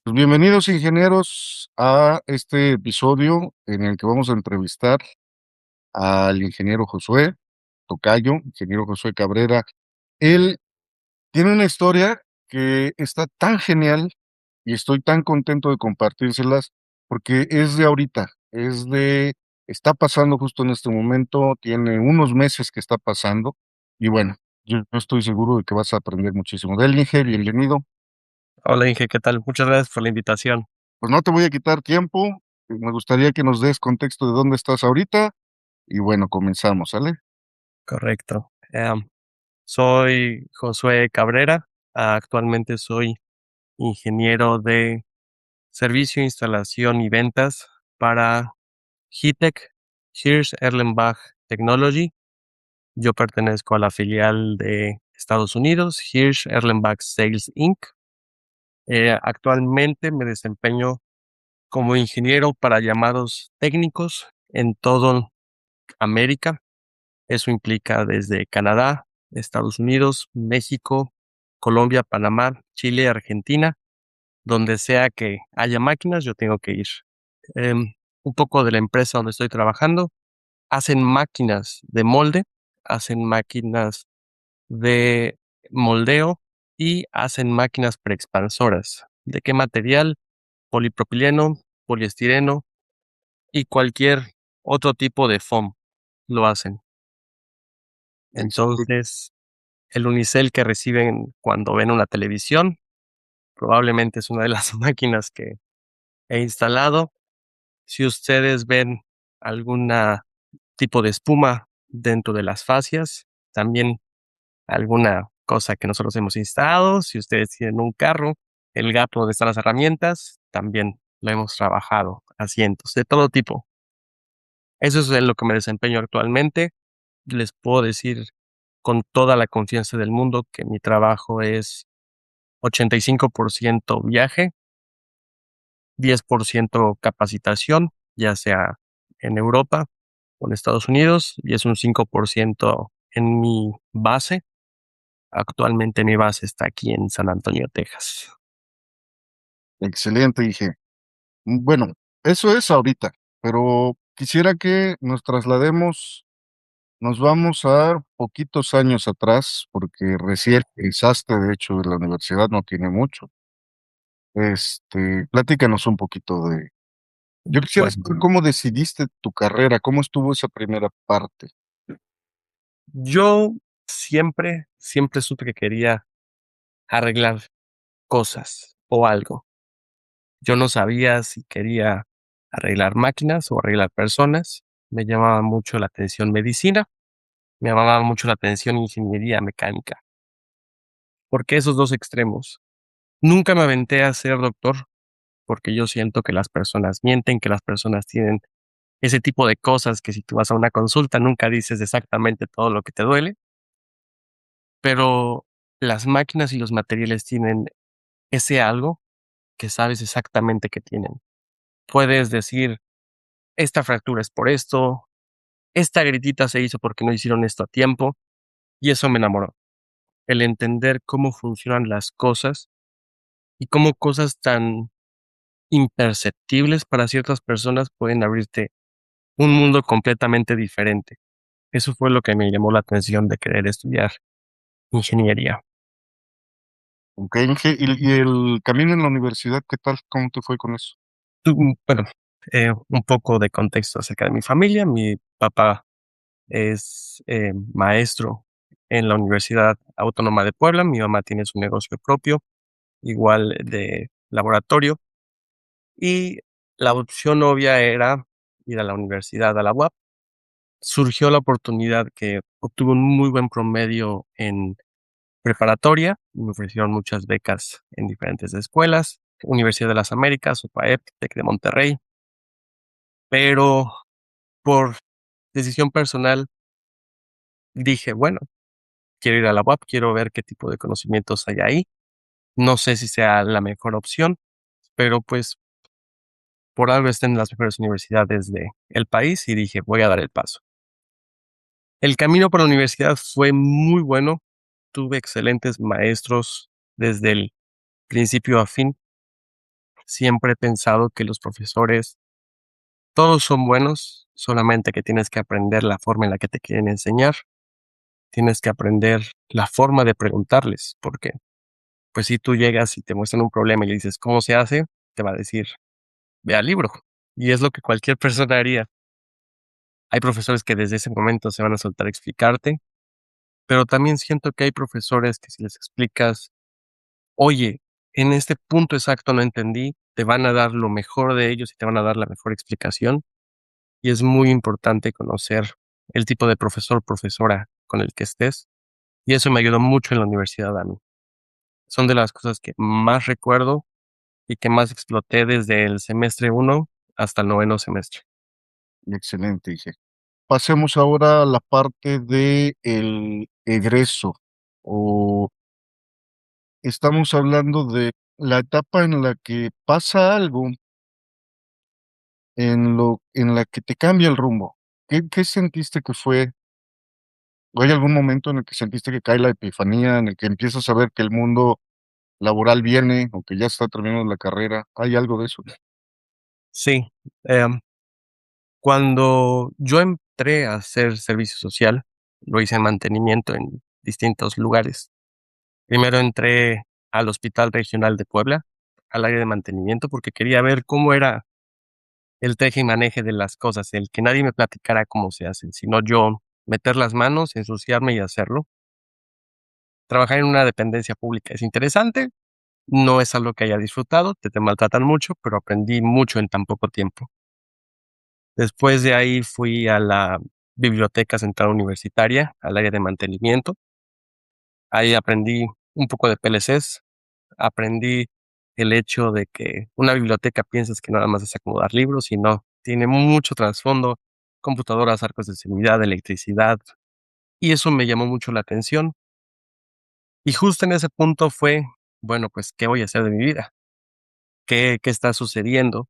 Pues bienvenidos, ingenieros, a este episodio en el que vamos a entrevistar al ingeniero Josué Tocayo, ingeniero Josué Cabrera. Él tiene una historia que está tan genial y estoy tan contento de compartírselas porque es de ahorita, está pasando justo en este momento, tiene unos meses que está pasando y bueno, yo estoy seguro de que vas a aprender muchísimo de él, Inge, bienvenido. Hola Inge, ¿qué tal? Muchas gracias por la invitación. Pues no te voy a quitar tiempo. Me gustaría que nos des contexto de dónde estás ahorita y bueno, comenzamos, ¿sale? Correcto. Soy Josué Cabrera. Actualmente soy ingeniero de servicio, instalación y ventas para HITEC, Hirsch Erlenbach Technology. Yo pertenezco a la filial de Estados Unidos, Hirsch Erlenbach Sales Inc. Actualmente me desempeño como ingeniero para llamados técnicos en todo América. Eso implica desde Canadá, Estados Unidos, México, Colombia, Panamá, Chile, Argentina, donde sea que haya máquinas, yo tengo que ir. Un poco de la empresa donde estoy trabajando, hacen máquinas de molde, hacen máquinas de moldeo y hacen máquinas preexpansoras. ¿De qué material? Polipropileno, poliestireno y cualquier otro tipo de foam lo hacen. Excelente. Entonces, el unicel que reciben cuando ven una televisión, probablemente es una de las máquinas que he instalado. Si ustedes ven alguna tipo de espuma dentro de las fascias, también alguna cosa que nosotros hemos instalado. Si ustedes tienen un carro, el gato donde están las herramientas, también lo hemos trabajado. Asientos de todo tipo. Eso es en lo que me desempeño actualmente. Les puedo decir con toda la confianza del mundo que mi trabajo es 85% viaje, 10% capacitación, ya sea en Europa o en Estados Unidos, y es un 5% en mi base. Actualmente mi base está aquí en San Antonio, Texas. Excelente, dije. Bueno, eso es ahorita, pero quisiera que nos traslademos, nos vamos a poquitos años atrás, porque recién egresaste, de hecho, de la universidad no tiene mucho. Platícanos un poquito de. Yo quisiera Bueno, saber cómo decidiste tu carrera, cómo estuvo esa primera parte. yo siempre supe que quería arreglar cosas o algo. Yo no sabía si quería arreglar máquinas o arreglar personas. Me llamaba mucho la atención medicina, me llamaba mucho la atención ingeniería mecánica. ¿Por qué esos dos extremos? Nunca me aventé a ser doctor porque yo siento que las personas mienten, que las personas tienen ese tipo de cosas que si tú vas a una consulta nunca dices exactamente todo lo que te duele, pero las máquinas y los materiales tienen ese algo que sabes exactamente que tienen. Puedes decir, esta fractura es por esto, esta gritita se hizo porque no hicieron esto a tiempo, y eso me enamoró. El entender cómo funcionan las cosas y cómo cosas tan imperceptibles para ciertas personas pueden abrirte un mundo completamente diferente. Eso fue lo que me llamó la atención de querer estudiar ingeniería. Ok, Inge, y el camino en la universidad, ¿qué tal? ¿Cómo te fue con eso? Bueno, un poco de contexto acerca de mi familia. Mi papá es maestro en la Universidad Autónoma de Puebla. Mi mamá tiene su negocio propio, igual de laboratorio. Y la opción obvia era ir a la universidad, a la UAP. Surgió la oportunidad que obtuve un muy buen promedio en preparatoria. Me ofrecieron muchas becas en diferentes escuelas, Universidad de las Américas, UPAEP, TEC de Monterrey, pero por decisión personal dije, bueno, quiero ir a la UAP, quiero ver qué tipo de conocimientos hay ahí. No sé si sea la mejor opción, pero pues por algo estén en las mejores universidades del país y dije, voy a dar el paso. El camino por la universidad fue muy bueno. Tuve excelentes maestros desde el principio a fin. Siempre he pensado que los profesores, todos son buenos, solamente que tienes que aprender la forma en la que te quieren enseñar, tienes que aprender la forma de preguntarles, porque pues si tú llegas y te muestran un problema y le dices cómo se hace, te va a decir, ve al libro. Y es lo que cualquier persona haría. Hay profesores que desde ese momento se van a soltar a explicarte, pero también siento que hay profesores que si les explicas, oye, en este punto exacto no entendí, te van a dar lo mejor de ellos y te van a dar la mejor explicación. Y es muy importante conocer el tipo de profesor, profesora con el que estés. Y eso me ayudó mucho en la universidad a mí. Son de las cosas que más recuerdo y que más exploté desde el semestre uno hasta el noveno semestre. Excelente, dije. Pasemos ahora a la parte de el egreso, o estamos hablando de la etapa en la que pasa algo, en la que te cambia el rumbo. ¿Qué sentiste que fue? ¿O hay algún momento en el que sentiste que cae la epifanía, en el que empiezas a ver que el mundo laboral viene o que ya está terminando la carrera? ¿Hay algo de eso? Sí, em, cuando yo entré a hacer servicio social, lo hice en mantenimiento en distintos lugares. Primero entré al Hospital Regional de Puebla, al área de mantenimiento, porque quería ver cómo era el teje y maneje de las cosas, el que nadie me platicara cómo se hacen, sino yo meter las manos, ensuciarme y hacerlo. Trabajar en una dependencia pública es interesante, no es algo que haya disfrutado, te maltratan mucho, pero aprendí mucho en tan poco tiempo. Después de ahí fui a la Biblioteca Central Universitaria, al área de mantenimiento. Ahí aprendí un poco de PLCs, aprendí el hecho de que una biblioteca piensas que nada más es acomodar libros y no, tiene mucho trasfondo, computadoras, arcos de seguridad, electricidad, y eso me llamó mucho la atención. Y justo en ese punto fue, bueno, pues, ¿qué voy a hacer de mi vida? ¿Qué está sucediendo?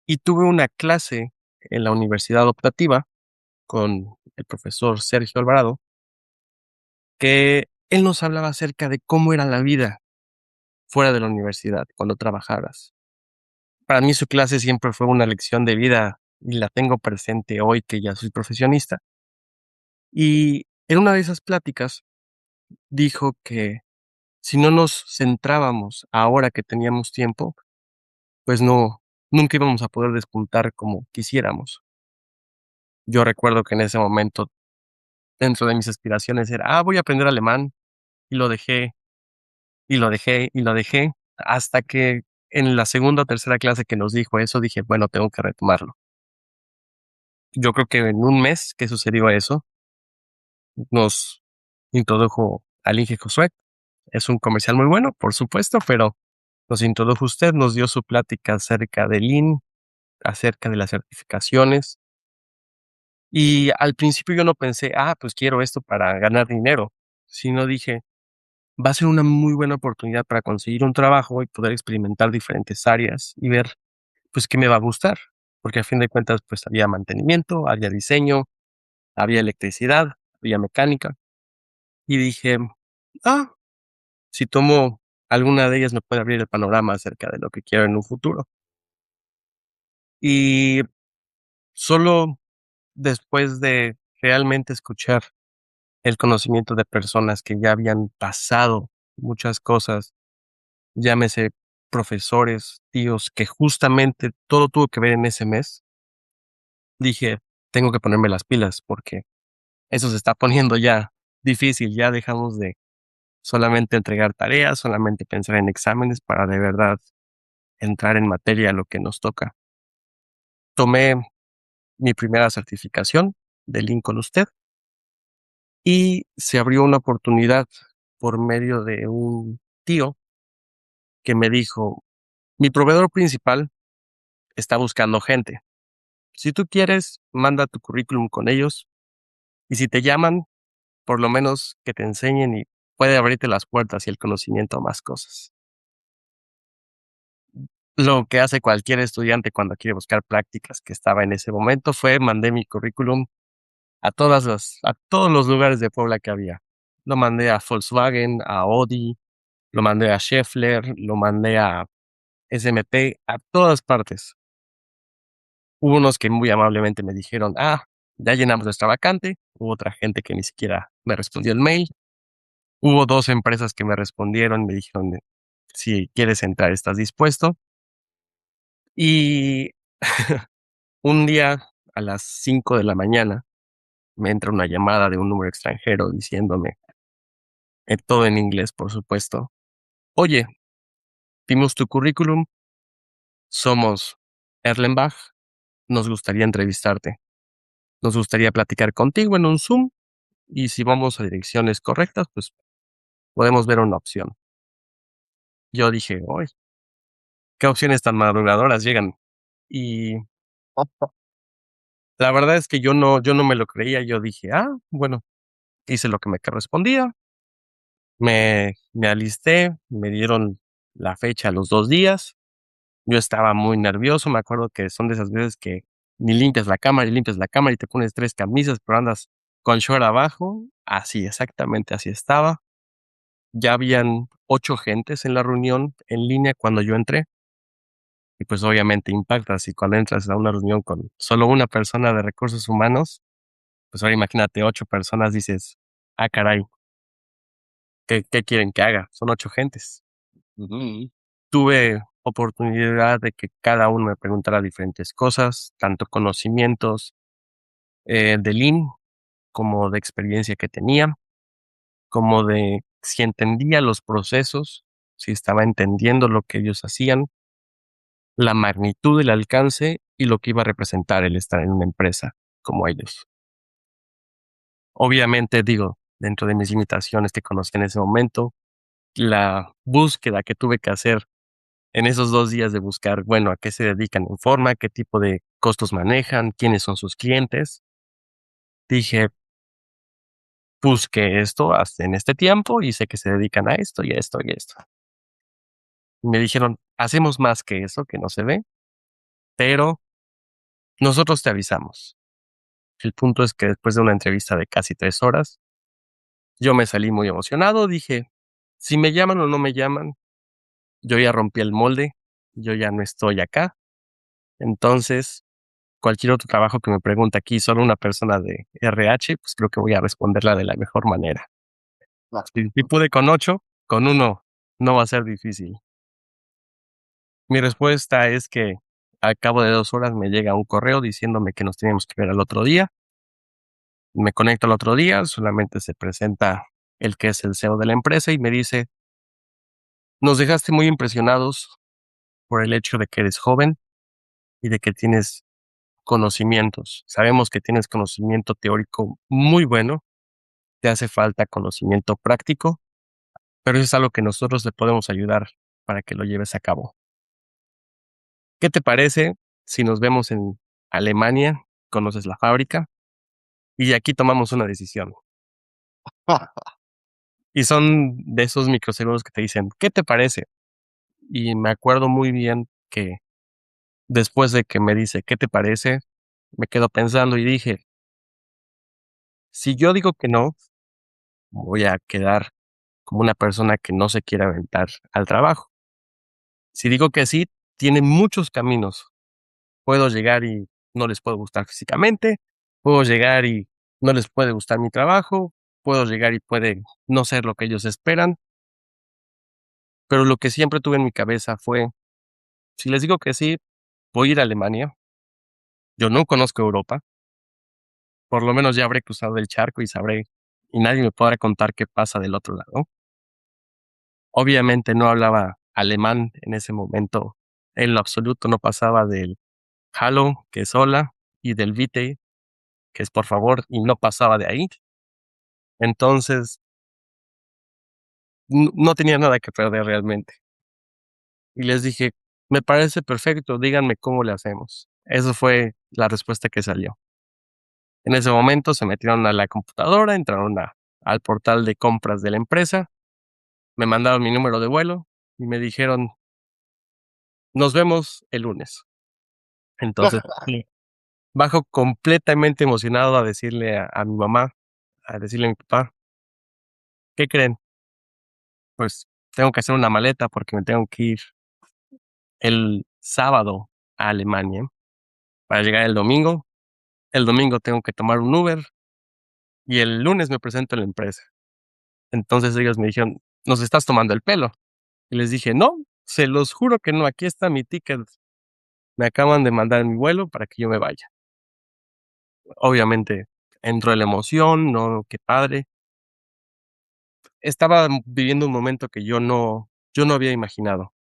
Y tuve una clase en la universidad optativa con el profesor Sergio Alvarado, que él nos hablaba acerca de cómo era la vida fuera de la universidad, cuando trabajaras. Para mí su clase siempre fue una lección de vida y la tengo presente hoy que ya soy profesionista. Y en una de esas pláticas dijo que si no nos centrábamos ahora que teníamos tiempo, pues no, nunca íbamos a poder despuntar como quisiéramos. Yo recuerdo que en ese momento, dentro de mis aspiraciones era, voy a aprender alemán, y lo dejé, y lo dejé, y lo dejé, hasta que en la segunda o tercera clase que nos dijo eso, dije, bueno, tengo que retomarlo. Yo creo que en un mes que sucedió eso, nos introdujo al Inge Josué. Es un comercial muy bueno, por supuesto, pero nos introdujo usted, nos dio su plática acerca del Lean, acerca de las certificaciones. Y al principio yo no pensé, pues quiero esto para ganar dinero, sino dije, va a ser una muy buena oportunidad para conseguir un trabajo y poder experimentar diferentes áreas y ver, pues, qué me va a gustar. Porque a fin de cuentas, pues, había mantenimiento, había diseño, había electricidad, había mecánica. Y dije, ah, si tomo alguna de ellas me puede abrir el panorama acerca de lo que quiero en un futuro. Y solo después de realmente escuchar el conocimiento de personas que ya habían pasado muchas cosas, llámese profesores, tíos, que justamente todo tuvo que ver en ese mes, dije, tengo que ponerme las pilas porque eso se está poniendo ya difícil, ya dejamos de solamente entregar tareas, solamente pensar en exámenes para de verdad entrar en materia lo que nos toca. Tomé mi primera certificación de Lean con usted y se abrió una oportunidad por medio de un tío que me dijo, mi proveedor principal está buscando gente. Si tú quieres, manda tu currículum con ellos y si te llaman, por lo menos que te enseñen y puede abrirte las puertas y el conocimiento a más cosas. Lo que hace cualquier estudiante cuando quiere buscar prácticas que estaba en ese momento fue mandé mi currículum a todos los lugares de Puebla que había. Lo mandé a Volkswagen, a Audi, lo mandé a Schaeffler, lo mandé a SMP a todas partes. Hubo unos que muy amablemente me dijeron, ya llenamos nuestra vacante. Hubo otra gente que ni siquiera me respondió el mail. Hubo dos empresas que me respondieron, me dijeron, si quieres entrar, ¿estás dispuesto? Y un día a las 5 de la mañana me entra una llamada de un número extranjero diciéndome, todo en inglés, por supuesto. Oye, vimos tu currículum, somos Erlenbach, nos gustaría entrevistarte. Nos gustaría platicar contigo en un Zoom y si vamos a direcciones correctas, pues podemos ver una opción. Yo dije, uy, qué opciones tan madrugadoras llegan. Y la verdad es que yo no me lo creía. Yo dije, bueno, hice lo que me correspondía. Me alisté, me dieron la fecha a los 2 días. Yo estaba muy nervioso. Me acuerdo que son de esas veces que ni limpias la cámara y limpias la cámara y te pones 3 camisas, pero andas con short abajo. Así, exactamente así estaba. Ya habían 8 gentes en la reunión en línea cuando yo entré. Y pues obviamente impactas y cuando entras a una reunión con solo una persona de recursos humanos, pues ahora imagínate 8 personas, dices, caray, ¿qué quieren que haga? Son 8 gentes. Ujú. Tuve oportunidad de que cada uno me preguntara diferentes cosas, tanto conocimientos de Lean como de experiencia que tenía, como de si entendía los procesos, si estaba entendiendo lo que ellos hacían, la magnitud, el alcance y lo que iba a representar el estar en una empresa como ellos. Obviamente, digo, dentro de mis limitaciones que conocí en ese momento, la búsqueda que tuve que hacer en esos 2 días de buscar, bueno, a qué se dedican en forma, qué tipo de costos manejan, quiénes son sus clientes, dije, busqué esto hasta en este tiempo y sé que se dedican a esto y a esto y a esto. Y me dijeron, hacemos más que eso, que no se ve, pero nosotros te avisamos. El punto es que después de una entrevista de casi 3 horas, yo me salí muy emocionado, dije, si me llaman o no me llaman, yo ya rompí el molde, yo ya no estoy acá, entonces cualquier otro trabajo que me pregunte aquí solo una persona de RH, pues creo que voy a responderla de la mejor manera. Claro. Si pude con 8, con uno no va a ser difícil. Mi respuesta es que al cabo de 2 horas me llega un correo diciéndome que nos teníamos que ver al otro día. Me conecto al otro día, solamente se presenta el que es el CEO de la empresa y me dice, nos dejaste muy impresionados por el hecho de que eres joven y de que tienes conocimientos. Sabemos que tienes conocimiento teórico muy bueno, te hace falta conocimiento práctico, pero eso es algo que nosotros te podemos ayudar para que lo lleves a cabo. ¿Qué te parece si nos vemos en Alemania, conoces la fábrica y aquí tomamos una decisión? Y son de esos microsegundos que te dicen, ¿qué te parece? Y me acuerdo muy bien que después de que me dice, ¿qué te parece? Me quedo pensando y dije, si yo digo que no, voy a quedar como una persona que no se quiere aventar al trabajo. Si digo que sí, tiene muchos caminos. Puedo llegar y no les puedo gustar físicamente, puedo llegar y no les puede gustar mi trabajo, puedo llegar y puede no ser lo que ellos esperan, pero lo que siempre tuve en mi cabeza fue, si les digo que sí, voy a ir a Alemania, yo no conozco Europa, por lo menos ya habré cruzado el charco y sabré, y nadie me podrá contar qué pasa del otro lado. Obviamente no hablaba alemán en ese momento, en lo absoluto no pasaba del Hallo, que es hola, y del Bitte, que es por favor, y no pasaba de ahí. Entonces, no tenía nada que perder realmente. Y les dije, me parece perfecto, díganme cómo le hacemos. Eso fue la respuesta que salió. En ese momento se metieron a la computadora, entraron al portal de compras de la empresa, me mandaron mi número de vuelo y me dijeron, nos vemos el lunes. Entonces, sí, bajo completamente emocionado a decirle a mi mamá, a decirle a mi papá, ¿qué creen? Pues tengo que hacer una maleta porque me tengo que ir el sábado a Alemania para llegar el domingo. El domingo tengo que tomar un Uber y el lunes me presento en la empresa. Entonces ellos me dijeron, ¿nos estás tomando el pelo? Y les dije, no, se los juro que no, aquí está mi ticket. Me acaban de mandar mi vuelo para que yo me vaya. Obviamente entró la emoción, no, qué padre. Estaba viviendo un momento que yo no había imaginado.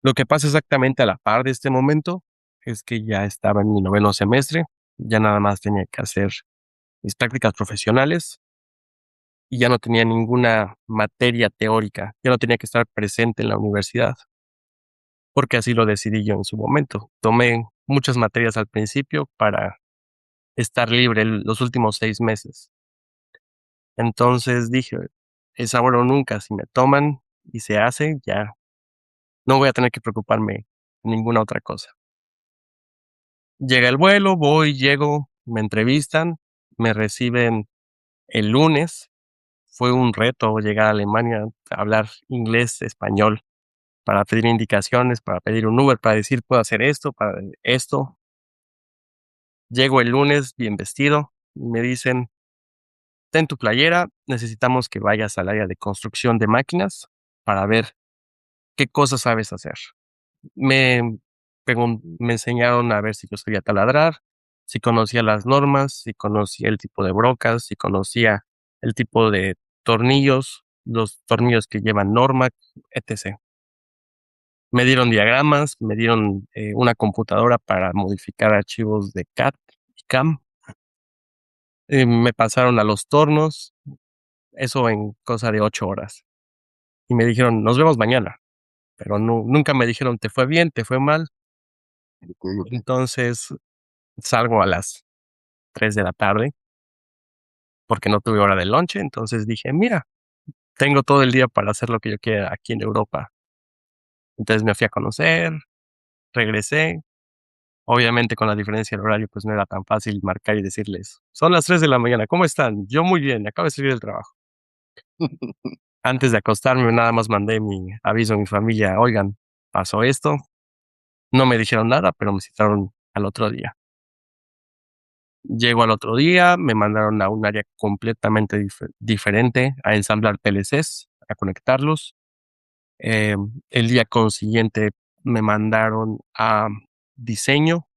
Lo que pasa exactamente a la par de este momento es que ya estaba en mi noveno semestre, ya nada más tenía que hacer mis prácticas profesionales y ya no tenía ninguna materia teórica, ya no tenía que estar presente en la universidad, porque así lo decidí yo en su momento. Tomé muchas materias al principio para estar libre los últimos 6 meses. Entonces dije, es ahora o nunca, si me toman y se hace, ya no voy a tener que preocuparme de ninguna otra cosa. Llega el vuelo, voy, llego, me entrevistan, me reciben el lunes. Fue un reto llegar a Alemania, hablar inglés, español, para pedir indicaciones, para pedir un Uber, para decir puedo hacer esto, para esto. Llego el lunes bien vestido y me dicen, ten tu playera, necesitamos que vayas al área de construcción de máquinas para ver qué cosas sabes hacer. Me, me enseñaron a ver si yo sabía taladrar, si conocía las normas, si conocía el tipo de brocas, si conocía el tipo de tornillos, los tornillos que llevan norma, etc. Me dieron diagramas, me dieron una computadora para modificar archivos de CAD y CAM. Me pasaron a los tornos, eso en cosa de 8 horas. Y me dijeron, nos vemos mañana. Pero nunca me dijeron, ¿te fue bien? ¿Te fue mal? Ok, ok. Entonces salgo a las 3 de la tarde porque no tuve hora de lonche. Entonces dije, mira, tengo todo el día para hacer lo que yo quiera aquí en Europa. Entonces me fui a conocer, regresé. Obviamente con la diferencia del horario, pues no era tan fácil marcar y decirles, son las 3 de la mañana, ¿cómo están? Yo muy bien, acabo de salir del trabajo. Antes de acostarme, nada más mandé mi aviso a mi familia, oigan, pasó esto. No me dijeron nada, pero me citaron al otro día. Llego al otro día, me mandaron a un área completamente diferente, a ensamblar PLCs, a conectarlos. El día consiguiente me mandaron a diseño,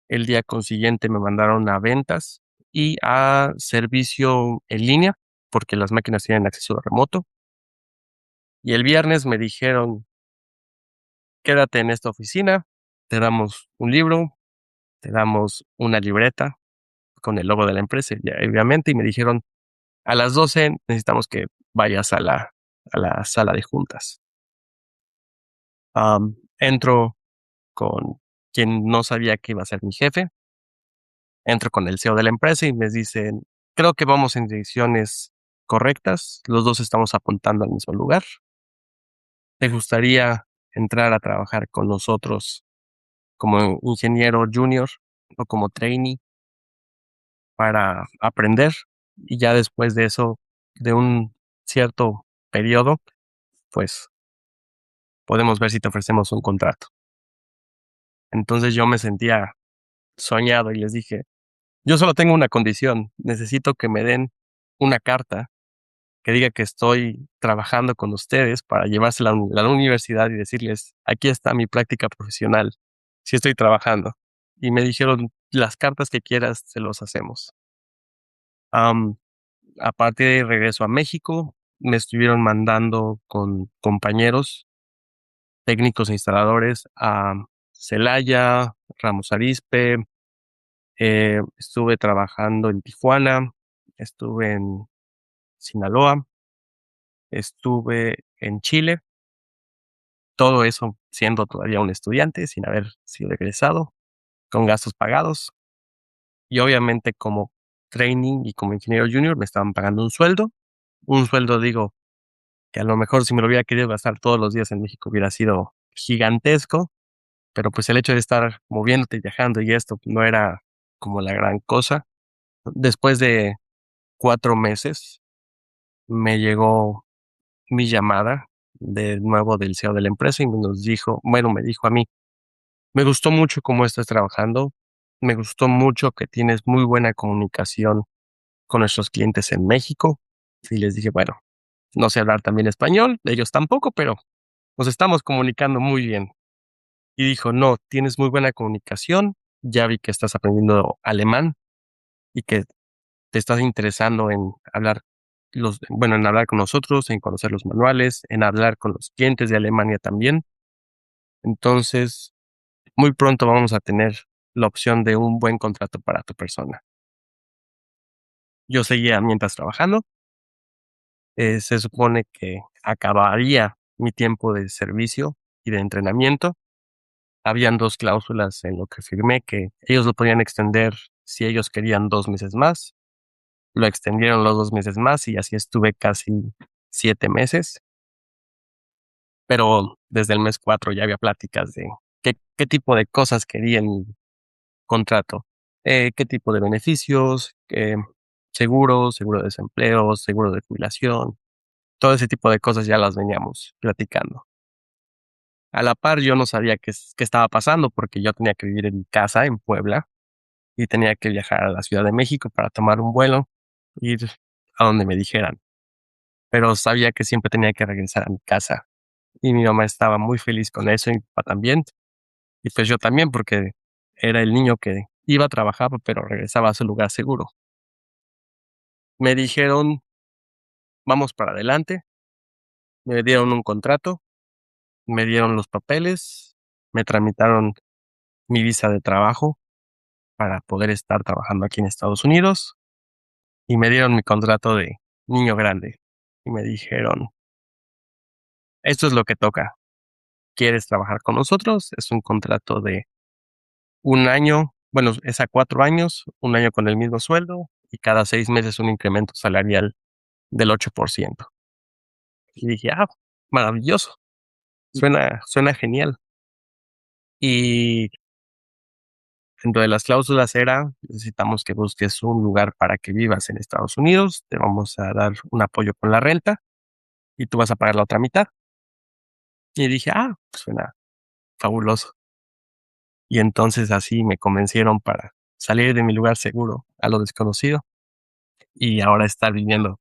el día consiguiente me mandaron a ventas y a servicio en línea, porque las máquinas tienen acceso remoto. Y el viernes me dijeron, quédate en esta oficina, te damos un libro, te damos una libreta con el logo de la empresa, ya, obviamente, y me dijeron, a las 12 necesitamos que vayas a la sala de juntas. Entro con quien no sabía que iba a ser mi jefe, entro con el CEO de la empresa y me dicen, creo que vamos en direcciones correctas, los dos estamos apuntando al mismo lugar. ¿Te gustaría entrar a trabajar con nosotros como ingeniero junior o como trainee para aprender? Y ya después de eso, de un cierto periodo, pues podemos ver si te ofrecemos un contrato. Entonces yo me sentía soñado y les dije, yo solo tengo una condición, necesito que me den una carta que diga que estoy trabajando con ustedes para llevársela a la universidad y decirles, aquí está mi práctica profesional, si estoy trabajando. Y me dijeron, las cartas que quieras, se los hacemos. Am, Aparte de regreso a México, me estuvieron mandando con compañeros técnicos e instaladores a Celaya, Ramos Arizpe, estuve trabajando en Tijuana, estuve en Sinaloa, estuve en Chile, todo eso siendo todavía un estudiante, sin haber sido egresado, con gastos pagados. Y obviamente como training y como ingeniero junior me estaban pagando un sueldo digo, que a lo mejor si me lo hubiera querido gastar todos los días en México hubiera sido gigantesco, pero pues el hecho de estar moviéndote y viajando y esto no era como la gran cosa. Después de 4 meses me llegó mi llamada de nuevo del CEO de la empresa y nos dijo, bueno, me dijo a mí, me gustó mucho cómo estás trabajando, me gustó mucho que tienes muy buena comunicación con nuestros clientes en México. Y les dije, bueno, no sé hablar también español, ellos tampoco, pero nos estamos comunicando muy bien. Y dijo, no, tienes muy buena comunicación, ya vi que estás aprendiendo alemán y que te estás interesando en hablar en hablar con nosotros, en conocer los manuales, en hablar con los clientes de Alemania también. Entonces, muy pronto vamos a tener la opción de un buen contrato para tu persona. Yo seguía mientras trabajando. Se supone que acabaría mi tiempo de servicio y de entrenamiento. Habían 2 cláusulas en lo que firmé, que ellos lo podían extender si ellos querían 2 meses más. Lo extendieron los 2 meses más y así estuve casi 7 meses, pero desde el mes 4 ya había pláticas de qué tipo de cosas quería en mi contrato, qué tipo de beneficios, seguro de desempleo, seguro de jubilación, todo ese tipo de cosas ya las veníamos platicando. A la par, yo no sabía qué estaba pasando porque yo tenía que vivir en mi casa en Puebla y tenía que viajar a la Ciudad de México para tomar un vuelo, ir a donde me dijeran. Pero sabía que siempre tenía que regresar a mi casa y mi mamá estaba muy feliz con eso y mi papá también. Y pues yo también porque era el niño que iba a trabajar, pero regresaba a su lugar seguro. Me dijeron, vamos para adelante, me dieron un contrato, me dieron los papeles, me tramitaron mi visa de trabajo para poder estar trabajando aquí en Estados Unidos y me dieron mi contrato de niño grande y me dijeron, esto es lo que toca. ¿Quieres trabajar con nosotros? Es un contrato de un año, bueno, es a 4 años, un año con el mismo sueldo y cada 6 meses un incremento salarial del 8%. Y dije, maravilloso, suena genial. Y dentro de las cláusulas era, necesitamos que busques un lugar para que vivas en Estados Unidos, te vamos a dar un apoyo con la renta y tú vas a pagar la otra mitad. Y dije, suena fabuloso. Y entonces así me convencieron para salir de mi lugar seguro a lo desconocido y ahora estar viviendo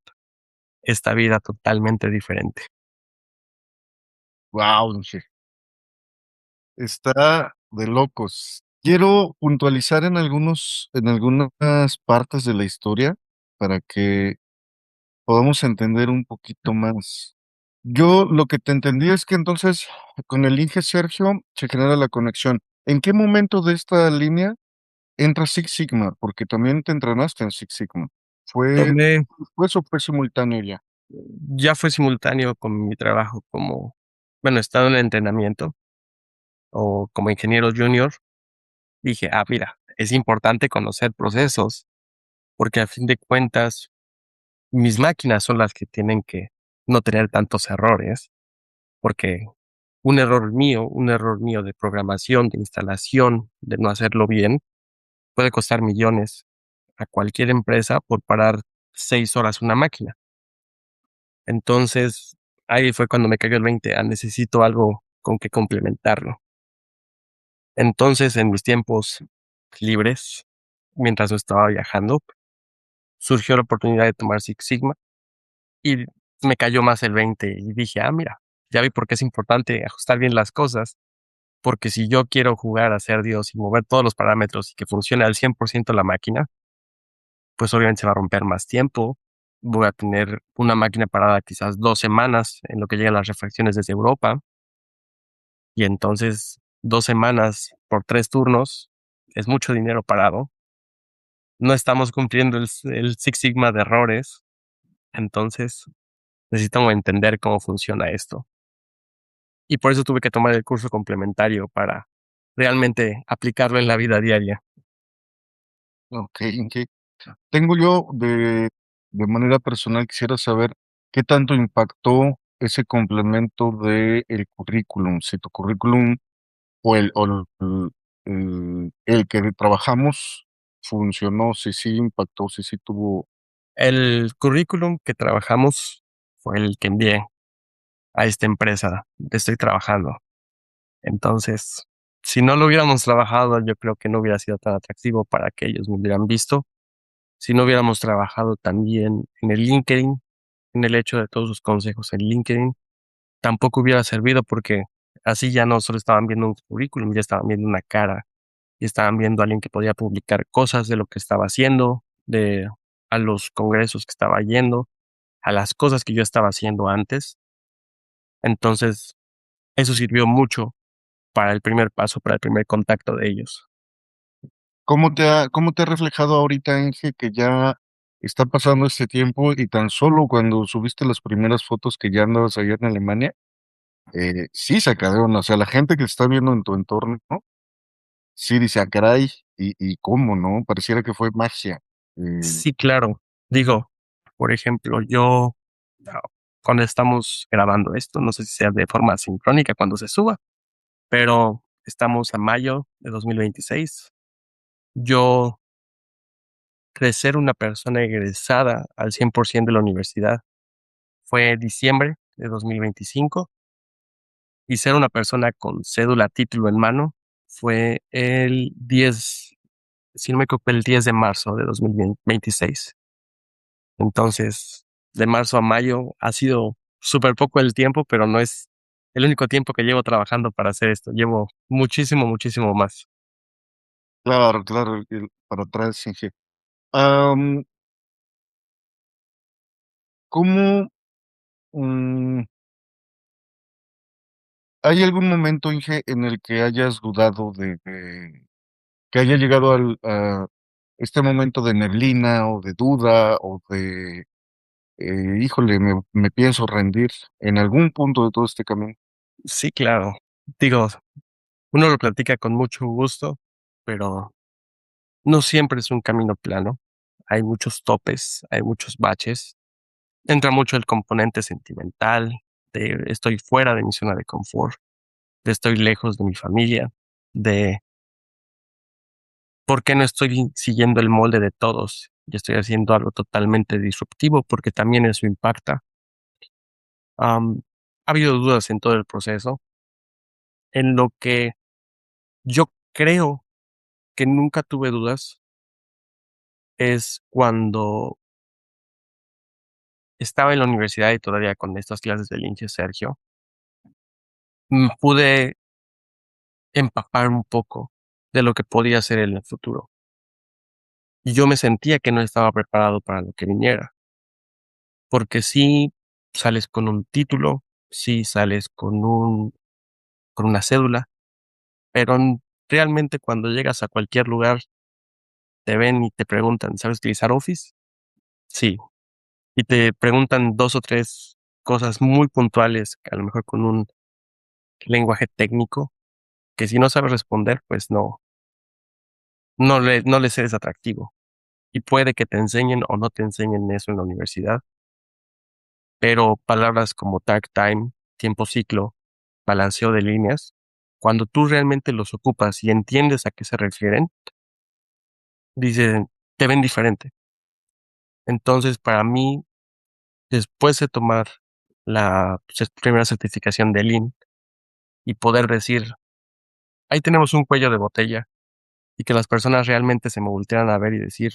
esta vida totalmente diferente. Wow, está de locos. Quiero puntualizar en algunas partes de la historia para que podamos entender un poquito más. Yo lo que te entendí es que entonces con el Inge Sergio se genera la conexión. ¿En qué momento de esta línea entra Six Sigma? Porque también te entrenaste en Six Sigma. ¿Fue, Tomé, fue eso fue simultáneo ya? ya fue simultáneo con mi trabajo como, bueno, estaba en entrenamiento o como ingeniero junior. Dije, mira, es importante conocer procesos porque a fin de cuentas mis máquinas son las que tienen que no tener tantos errores, porque un error mío de programación, de instalación, de no hacerlo bien, puede costar millones a cualquier empresa por parar 6 horas una máquina. Entonces, ahí fue cuando me cayó el 20, necesito algo con que complementarlo. Entonces, en mis tiempos libres, mientras yo estaba viajando, surgió la oportunidad de tomar Six Sigma y me cayó más el 20 y dije, mira, ya vi por qué es importante ajustar bien las cosas, porque si yo quiero jugar a ser Dios y mover todos los parámetros y que funcione al 100% la máquina, pues obviamente se va a romper más tiempo. Voy a tener una máquina parada quizás 2 semanas en lo que llegan las refacciones desde Europa. Y entonces 2 semanas por 3 turnos es mucho dinero parado. No estamos cumpliendo el Six Sigma de errores. Entonces necesitamos entender cómo funciona esto. Y por eso tuve que tomar el curso complementario para realmente aplicarlo en la vida diaria. Ok, ok. Tengo yo de manera personal, quisiera saber qué tanto impactó ese complemento de el currículum, si tu currículum o el que trabajamos funcionó, si sí impactó, si sí tuvo. El currículum que trabajamos fue el que envié a esta empresa donde estoy trabajando. Entonces, si no lo hubiéramos trabajado, yo creo que no hubiera sido tan atractivo para que ellos me hubieran visto. Si no hubiéramos trabajado también en el LinkedIn, en el hecho de todos sus consejos en LinkedIn, tampoco hubiera servido porque así ya no solo estaban viendo un currículum, ya estaban viendo una cara y estaban viendo a alguien que podía publicar cosas de lo que estaba haciendo, de a los congresos que estaba yendo, a las cosas que yo estaba haciendo antes. Entonces, eso sirvió mucho para el primer paso, para el primer contacto de ellos. Cómo te ha reflejado ahorita, Inge, que ya está pasando este tiempo y tan solo cuando subiste las primeras fotos que ya andabas allá en Alemania, sí sacaron, o sea, la gente que está viendo en tu entorno, ¿no? Sí dice, ah, caray, y cómo, ¿no? Pareciera que fue magia. Eh, Sí, claro. Digo, por ejemplo, yo ah, cuando estamos grabando esto, no sé si sea de forma sincrónica cuando se suba, pero estamos a mayo de 2026. Yo, crecer una persona egresada al 100% de la universidad fue diciembre de 2025 y ser una persona con cédula, título en mano fue el 10, si no me equivoco, el 10 de marzo de 2026. Entonces, de marzo a mayo ha sido súper poco el tiempo, pero no es el único tiempo que llevo trabajando para hacer esto. Llevo muchísimo, muchísimo más. claro, claro, para atrás, Inge. Am, ¿Cómo, mm, hay algún momento, Inge, en el que hayas dudado que haya llegado a este momento de neblina o de duda o de, híjole, me pienso rendir en algún punto de todo este camino? Sí, claro. Digo, uno lo platica con mucho gusto, pero no siempre es un camino plano. Hay muchos topes, hay muchos baches. Entra mucho el componente sentimental, de estoy fuera de mi zona de confort, de estoy lejos de mi familia, de por qué no estoy siguiendo el molde de todos y estoy haciendo algo totalmente disruptivo, porque también eso impacta. Ha habido dudas en todo el proceso, en lo que yo creo que nunca tuve dudas es cuando estaba en la universidad y todavía con estas clases del Inge Sergio, pude empapar un poco de lo que podía ser en el futuro. Y yo me sentía que no estaba preparado para lo que viniera, porque si sales con un título, si sales con una cédula, pero realmente cuando llegas a cualquier lugar, te ven y te preguntan, ¿sabes utilizar Office? Sí. Y te preguntan dos o tres cosas muy puntuales, a lo mejor con un lenguaje técnico, que si no sabes responder, pues no les eres atractivo. Y puede que te enseñen o no te enseñen eso en la universidad, pero palabras como tag time, tiempo ciclo, balanceo de líneas, cuando tú realmente los ocupas y entiendes a qué se refieren, dicen, te ven diferente. Entonces, para mí, después de tomar la primera certificación de Lean y poder decir, ahí tenemos un cuello de botella y que las personas realmente se me voltearan a ver y decir,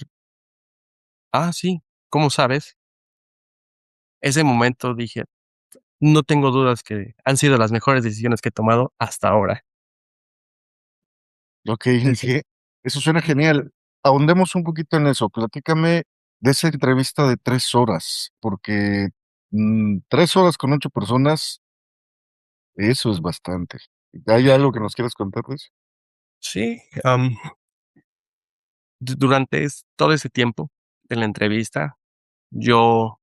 ah, sí, ¿cómo sabes? Ese momento dije, no tengo dudas que han sido las mejores decisiones que he tomado hasta ahora. Ok, Inge, eso suena genial. Ahondemos un poquito en eso. Platícame de esa entrevista de 3 horas, porque 3 horas con 8 personas, eso es bastante. ¿Hay algo que nos quieras contar de eso? Sí, durante todo ese tiempo de la entrevista, yo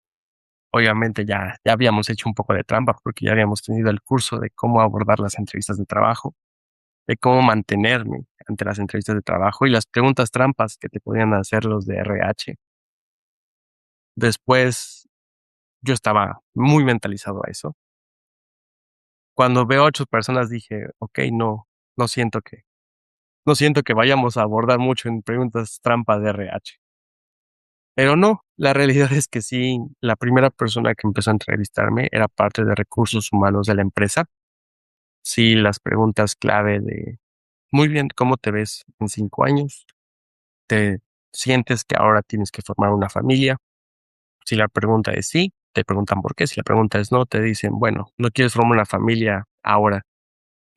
obviamente ya habíamos hecho un poco de trampa porque ya habíamos tenido el curso de cómo abordar las entrevistas de trabajo, de cómo mantenerme ante las entrevistas de trabajo y las preguntas trampas que te podían hacer los de RH. Después yo estaba muy mentalizado a eso. Cuando veo a 8 personas dije, ok, no siento no siento que vayamos a abordar mucho en preguntas trampa de RH. Pero no, la realidad es que sí, la primera persona que empezó a entrevistarme era parte de recursos humanos de la empresa. Sí, las preguntas clave de, muy bien, ¿cómo te ves en 5 años? ¿Te sientes que ahora tienes que formar una familia? Si la pregunta es sí, te preguntan por qué. Si la pregunta es no, te dicen, bueno, no quieres formar una familia ahora.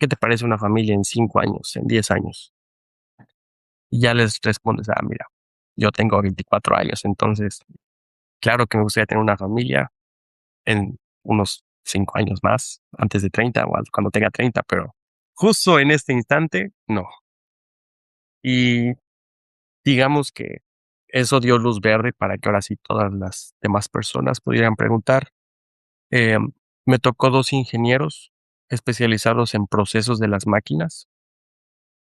¿Qué te parece una familia en 5 años, en 10 años? Y ya les respondes, mira, yo tengo 24 años, entonces, claro que me gustaría tener una familia en unos 5 años más, antes de 30 o cuando tenga 30, pero justo en este instante, no. Y digamos que eso dio luz verde para que ahora sí todas las demás personas pudieran preguntar. Em, Me tocó 2 ingenieros especializados en procesos de las máquinas.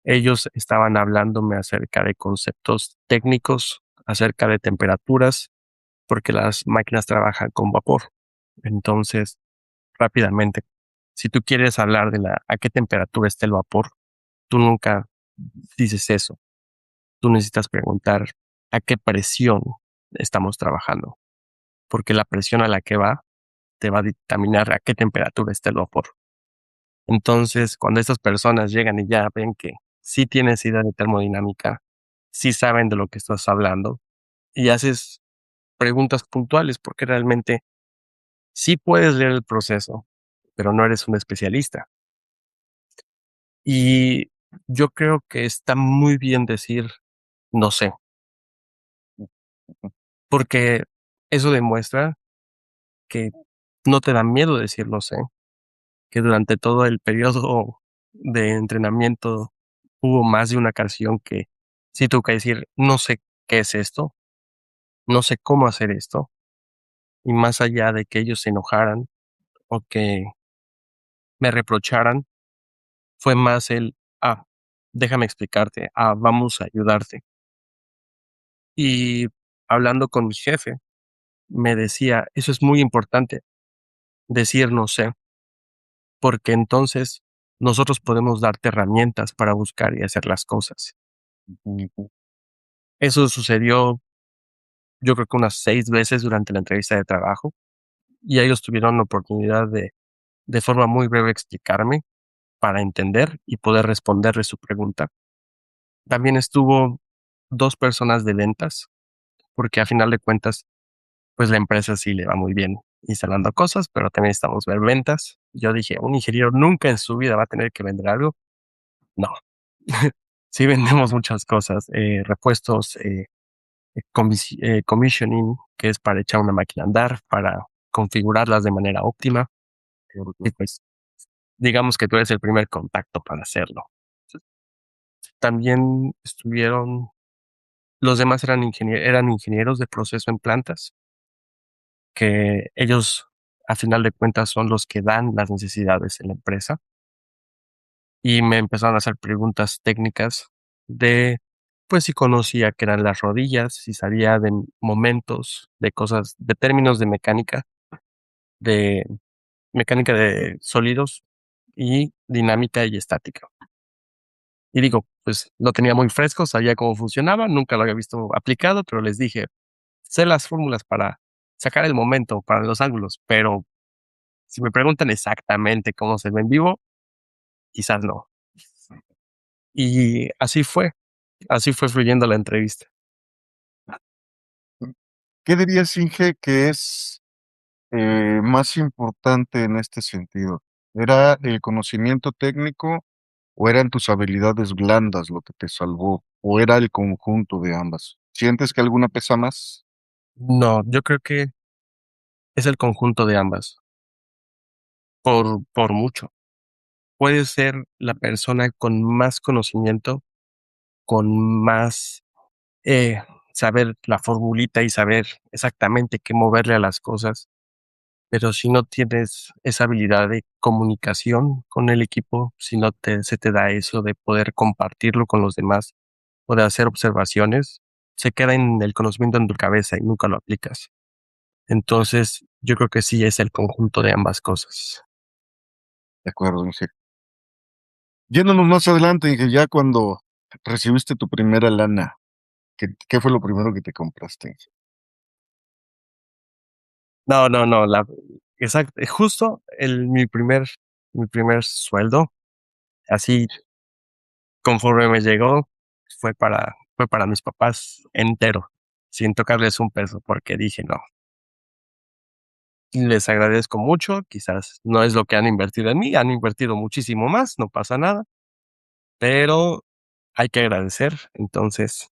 Ellos estaban hablándome acerca de conceptos técnicos, acerca de temperaturas, porque las máquinas trabajan con vapor. Entonces, rápidamente, si tú quieres hablar de a qué temperatura está el vapor, tú nunca dices eso. Tú necesitas preguntar a qué presión estamos trabajando, porque la presión a la que va te va a dictaminar a qué temperatura está el vapor. Entonces, cuando estas personas llegan y ya ven que sí tienes idea de termodinámica, sí saben de lo que estás hablando y haces preguntas puntuales, porque realmente sí puedes leer el proceso, pero no eres un especialista. Y yo creo que está muy bien decir no sé, porque eso demuestra que no te da miedo decir no sé, que durante todo el periodo de entrenamiento hubo más de una ocasión que sí tuve que decir no sé qué es esto, no sé cómo hacer esto, y más allá de que ellos se enojaran o que me reprocharan, fue más déjame explicarte, vamos a ayudarte. Y hablando con mi jefe, me decía, eso es muy importante, decir no sé, porque entonces nosotros podemos darte herramientas para buscar y hacer las cosas. Ujú. Eso sucedió, yo creo que unas 6 veces durante la entrevista de trabajo, y ellos tuvieron la oportunidad de forma muy breve, explicarme para entender y poder responderle su pregunta. También estuvo 2 personas de ventas, porque a final de cuentas, pues la empresa sí le va muy bien instalando cosas, pero también necesitamos ver ventas. Yo dije, un ingeniero nunca en su vida va a tener que vender algo. No, sí vendemos muchas cosas, repuestos, commissioning, que es para echar una máquina a andar, para configurarlas de manera óptima. Y pues digamos que tú eres el primer contacto para hacerlo. También estuvieron, los demás eran ingenieros de proceso en plantas, que ellos a final de cuentas son los que dan las necesidades en la empresa, y me empezaron a hacer preguntas técnicas de, pues, si conocía qué eran las rodillas, si sabía de momentos, de cosas, de términos de mecánica de sólidos y dinámica y estática. Y digo, pues lo tenía muy fresco, sabía cómo funcionaba, nunca lo había visto aplicado, pero les dije, sé las fórmulas para sacar el momento, para los ángulos, pero si me preguntan exactamente cómo se ve en vivo, quizás no. Y así fue fluyendo la entrevista. ¿Qué dirías, Inge, que es más importante en este sentido? ¿Era el conocimiento técnico o eran tus habilidades blandas lo que te salvó? ¿O era el conjunto de ambas? ¿Sientes que alguna pesa más? No, yo creo que es el conjunto de ambas, por mucho. Puedes ser la persona con más conocimiento, con más eh, saber la formulita y saber exactamente qué moverle a las cosas, pero si no tienes esa habilidad de comunicación con el equipo, si no se te da eso de poder compartirlo con los demás o de hacer observaciones, se queda en el conocimiento en tu cabeza y nunca lo aplicas. Entonces, yo creo que sí es el conjunto de ambas cosas. De acuerdo, Inge. Yéndonos más adelante, Inge, ya cuando recibiste tu primera lana, ¿qué fue lo primero que te compraste? No, no, no, exacto, justo mi primer sueldo, así conforme me llegó, fue para mis papás entero, sin tocarles un peso, porque dije: "No, les agradezco mucho, quizás no es lo que han invertido en mí, han invertido muchísimo más, no pasa nada, pero hay que agradecer". Entonces,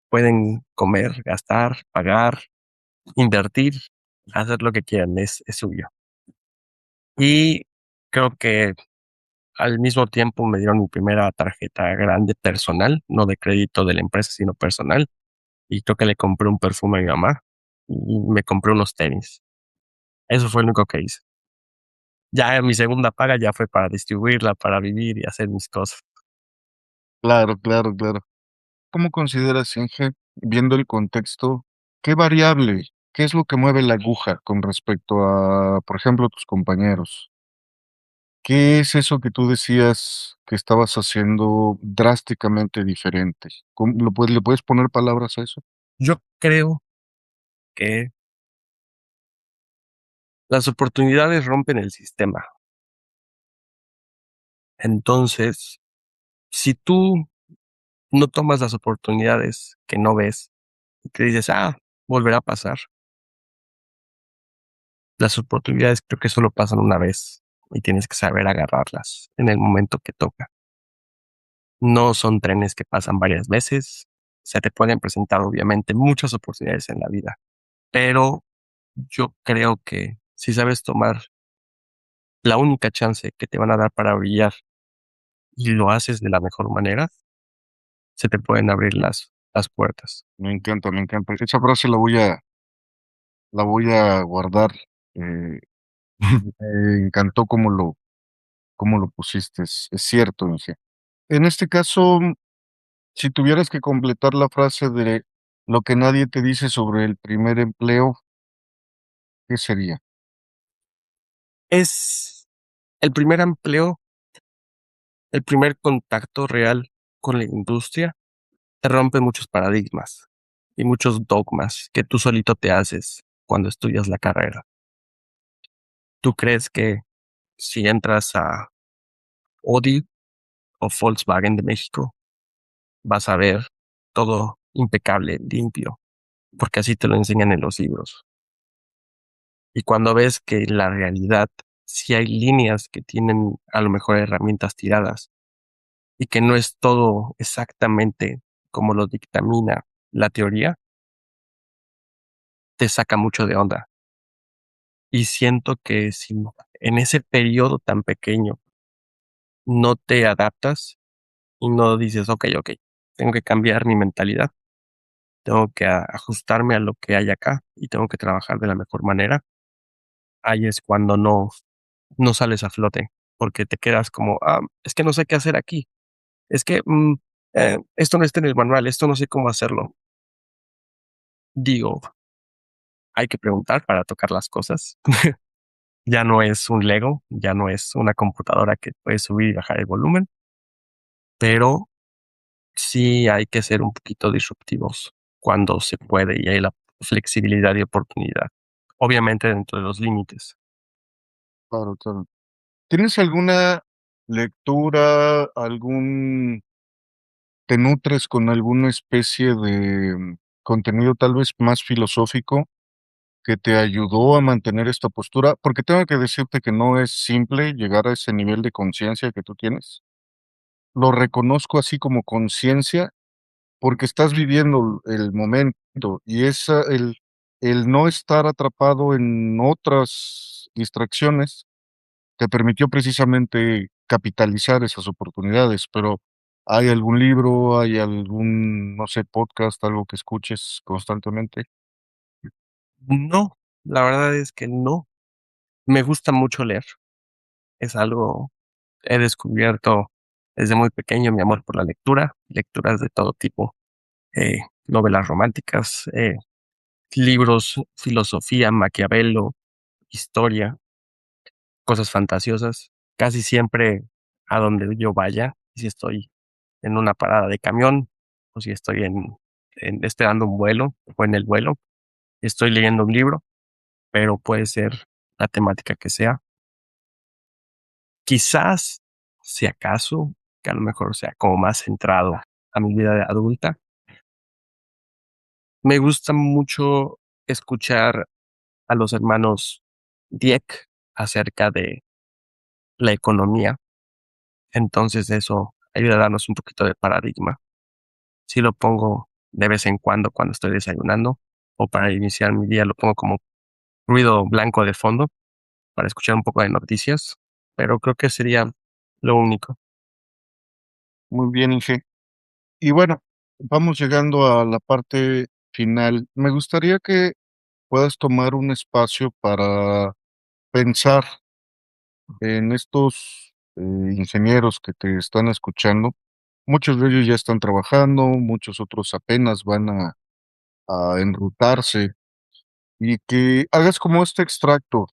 pueden comer, gastar, pagar, invertir, hacer lo que quieran, es suyo. Y creo que al mismo tiempo me dieron mi primera tarjeta grande personal, no de crédito de la empresa, sino personal, y creo que le compré un perfume a mi mamá y me compré unos tenis. Eso fue lo único que hice. Ya mi segunda paga ya fue para distribuirla, para vivir y hacer mis cosas. Claro, claro, claro. ¿Cómo consideras, Inge, viendo el contexto, qué variable, qué es lo que mueve la aguja con respecto a, por ejemplo, tus compañeros? ¿Qué es eso que tú decías que estabas haciendo drásticamente diferente? ¿Le puedes poner palabras a eso? Yo creo que las oportunidades rompen el sistema. Entonces, si tú no tomas las oportunidades que no ves y que dices: "Ah, volverá a pasar", las oportunidades creo que solo pasan una vez y tienes que saber agarrarlas en el momento que toca. No son trenes que pasan varias veces. Se te pueden presentar, obviamente, muchas oportunidades en la vida, pero yo creo que si sabes tomar la única chance que te van a dar para brillar y lo haces de la mejor manera, se te pueden abrir las puertas. Me encanta, me encanta. Esa frase la voy a guardar. eh, Me encantó cómo lo pusiste. Es cierto, Inge. En este caso, si tuvieras que completar la frase de lo que nadie te dice sobre el primer empleo, ¿qué sería? Es el primer empleo, el primer contacto real con la industria, te rompe muchos paradigmas y muchos dogmas que tú solito te haces cuando estudias la carrera. ¿Tú crees que si entras a Audi o Volkswagen de México vas a ver todo impecable, limpio, porque así te lo enseñan en los libros? Y cuando ves que en la realidad sí hay líneas que tienen a lo mejor herramientas tiradas y que no es todo exactamente como lo dictamina la teoría, te saca mucho de onda. Y siento que si en ese periodo tan pequeño no te adaptas y no dices: "Okey, okey, tengo que cambiar mi mentalidad, tengo que ajustarme a lo que hay acá y tengo que trabajar de la mejor manera", ahí es cuando no sales a flote, porque te quedas como: "Ah, es que no sé qué hacer aquí, es que, esto no está en el manual, esto no sé cómo hacerlo". Digo, hay que preguntar para tocar las cosas. Ya no es un Lego, ya no es una computadora que puedes subir y bajar el volumen, pero sí hay que ser un poquito disruptivos cuando se puede y hay la flexibilidad y oportunidad, obviamente dentro de los límites. Claro, claro. ¿Tienes alguna lectura, te nutres con alguna especie de contenido tal vez más filosófico que te ayudó a mantener esta postura? Porque tengo que decirte que no es simple llegar a ese nivel de conciencia que tú tienes. Lo reconozco así como conciencia porque estás viviendo el momento y el no estar atrapado en otras distracciones te permitió precisamente capitalizar esas oportunidades, pero ¿hay algún libro, hay algún, no sé, podcast, algo que escuches constantemente? No, la verdad es que no. Me gusta mucho leer, es algo he descubierto desde muy pequeño mi amor por la lectura, lecturas de todo tipo, novelas románticas, libros, filosofía, Maquiavelo, historia, cosas fantasiosas. Casi siempre a donde yo vaya, si estoy en una parada de camión o si estoy esperando un vuelo o en el vuelo, estoy leyendo un libro, pero puede ser la temática que sea. Quizás, si acaso, que a lo mejor sea como más centrado a mi vida de adulta. Me gusta mucho escuchar a los hermanos Dieck acerca de la economía. Entonces eso ayuda a darnos un poquito de paradigma. Si lo pongo de vez en cuando estoy desayunando o para iniciar mi día, lo pongo como ruido blanco de fondo para escuchar un poco de noticias, pero creo que sería lo único. Muy bien, Inge. Y bueno, vamos llegando a la parte final. Me gustaría que puedas tomar un espacio para pensar en estos ingenieros que te están escuchando. Muchos de ellos ya están trabajando, muchos otros apenas van a enrutarse y que hagas como este extracto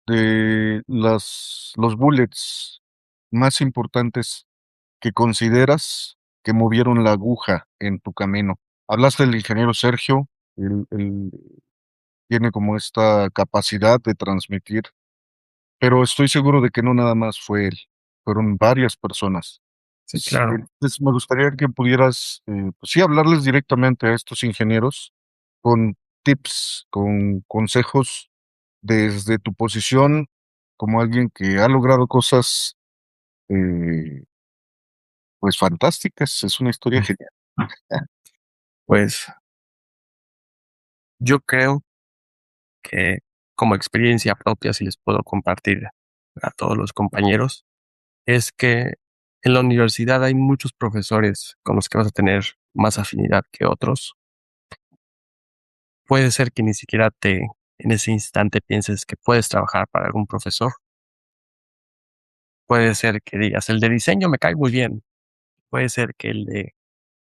de los bullets más importantes que consideras que movieron la aguja en tu camino. Hablaste del ingeniero Sergio, él tiene como esta capacidad de transmitir, pero estoy seguro de que no nada más fue él, fueron varias personas. Sí, claro. Entonces, me gustaría que pudieras, pues sí, hablarles directamente a estos ingenieros con tips, con consejos desde tu posición como alguien que ha logrado cosas, eh, pues fantásticas. Es una historia genial. Pues yo creo que como experiencia propia, si les puedo compartir a todos los compañeros, es que en la universidad hay muchos profesores con los que vas a tener más afinidad que otros. Puede ser que ni siquiera en ese instante pienses que puedes trabajar para algún profesor. Puede ser que digas, el de diseño me cae muy bien. Puede ser que el de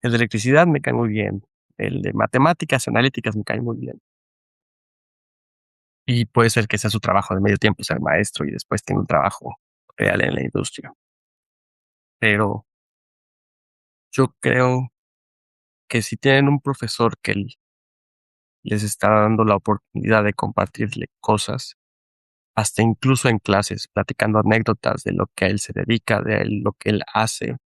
electricidad me cae muy bien. El de matemáticas analíticas me cae muy bien. Y puede ser que sea su trabajo de medio tiempo ser maestro y después tenga un trabajo real en la industria. Pero yo creo que si tienen un profesor que les está dando la oportunidad de compartirle cosas, hasta incluso en clases, platicando anécdotas de lo que a él se dedica, lo que él hace,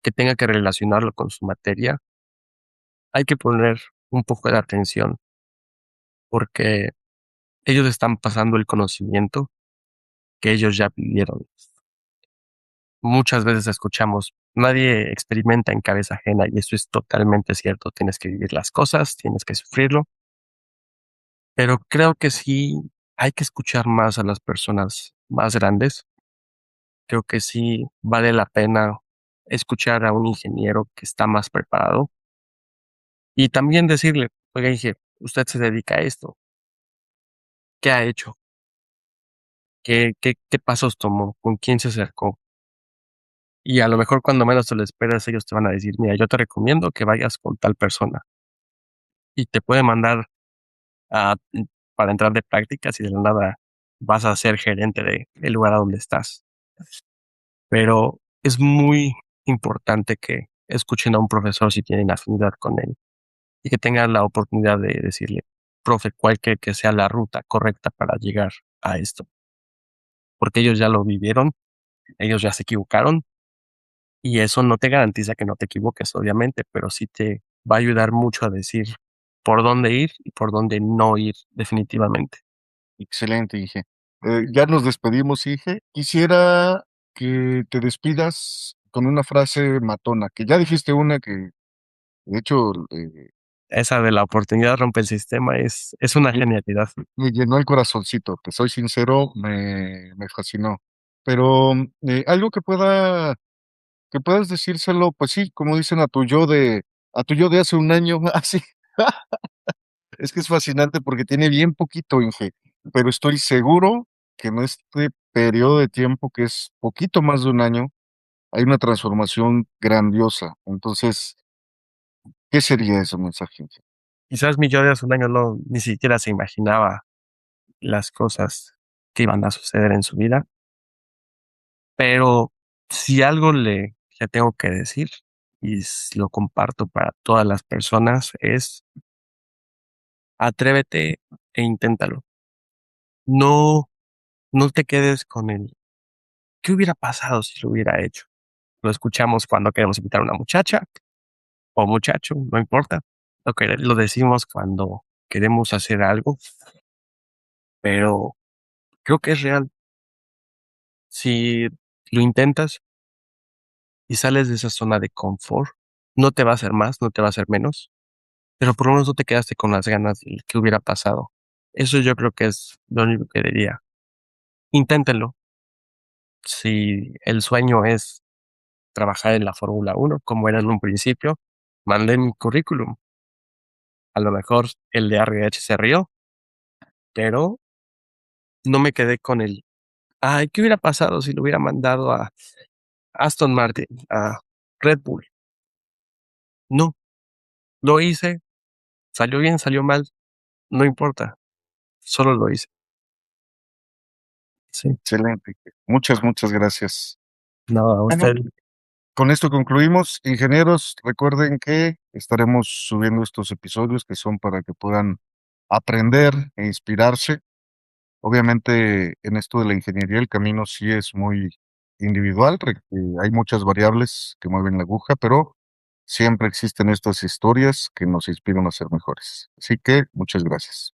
que tenga que relacionarlo con su materia, hay que poner un poco de atención porque ellos están pasando el conocimiento que ellos ya vivieron. Muchas veces escuchamos, nadie experimenta en cabeza ajena y eso es totalmente cierto. Tienes que vivir las cosas, tienes que sufrirlo, pero creo que sí hay que escuchar más a las personas más grandes. Creo que sí vale la pena escuchar a un ingeniero que está más preparado y también decirle, oiga, dije, usted se dedica a esto, ¿qué ha hecho? ¿Qué pasos tomó? ¿Con quién se acercó? Y a lo mejor cuando menos te lo esperas, ellos te van a decir, mira, yo te recomiendo que vayas con tal persona y te puede mandar a, para entrar de prácticas y de la nada vas a ser gerente del lugar a donde estás. Pero es muy importante que escuchen a un profesor si tienen afinidad con él y que tengan la oportunidad de decirle, profe, cuál cree que sea la ruta correcta para llegar a esto, porque ellos ya lo vivieron, ellos ya se equivocaron y eso no te garantiza que no te equivoques, obviamente, pero sí te va a ayudar mucho a decir por dónde ir y por dónde no ir definitivamente. Excelente, Inge. Ya nos despedimos, Inge. Quisiera que te despidas con una frase matona, que ya dijiste una que, de hecho, Esa de la oportunidad rompe el sistema es una me genialidad. me llenó el corazoncito, te soy sincero, me fascinó. Pero algo que puedas decírselo, pues sí, como dicen a tu yo de hace un año, así. Es que es fascinante porque tiene bien poquito, Inge, pero estoy seguro que en este periodo de tiempo, que es poquito más de un año, hay una transformación grandiosa. Entonces, ¿qué sería ese mensaje, Inge? Quizás mi yo de hace un año no ni siquiera se imaginaba las cosas que iban a suceder en su vida, pero si algo le tengo que decir y lo comparto para todas las personas es atrévete e inténtalo. No, no te quedes con el ¿qué hubiera pasado si lo hubiera hecho? Lo escuchamos cuando queremos invitar a una muchacha o muchacho, no importa. Lo decimos cuando queremos hacer algo, pero creo que es real. Si lo intentas y sales de esa zona de confort, no te va a hacer más, no te va a hacer menos, pero por lo menos no te quedaste con las ganas de qué hubiera pasado. Eso yo creo que es lo único que diría. Inténtenlo. Si el sueño es trabajar en la Fórmula 1 como era en un principio, manden mi currículum. A lo mejor el de RH se rió, pero no me quedé con el, ay, ¿qué hubiera pasado si lo hubiera mandado a Aston Martin, a Red Bull? No, lo hice, salió bien, salió mal, no importa, solo lo hice. Sí, Excelente. Muchas gracias. no, a Bueno, usted, con esto concluimos. Ingenieros, recuerden que estaremos subiendo estos episodios que son para que puedan aprender e inspirarse. Obviamente, en esto de la ingeniería, el camino sí es muy individual, hay muchas variables que mueven la aguja, pero siempre existen estas historias que nos inspiran a ser mejores. Así que muchas gracias.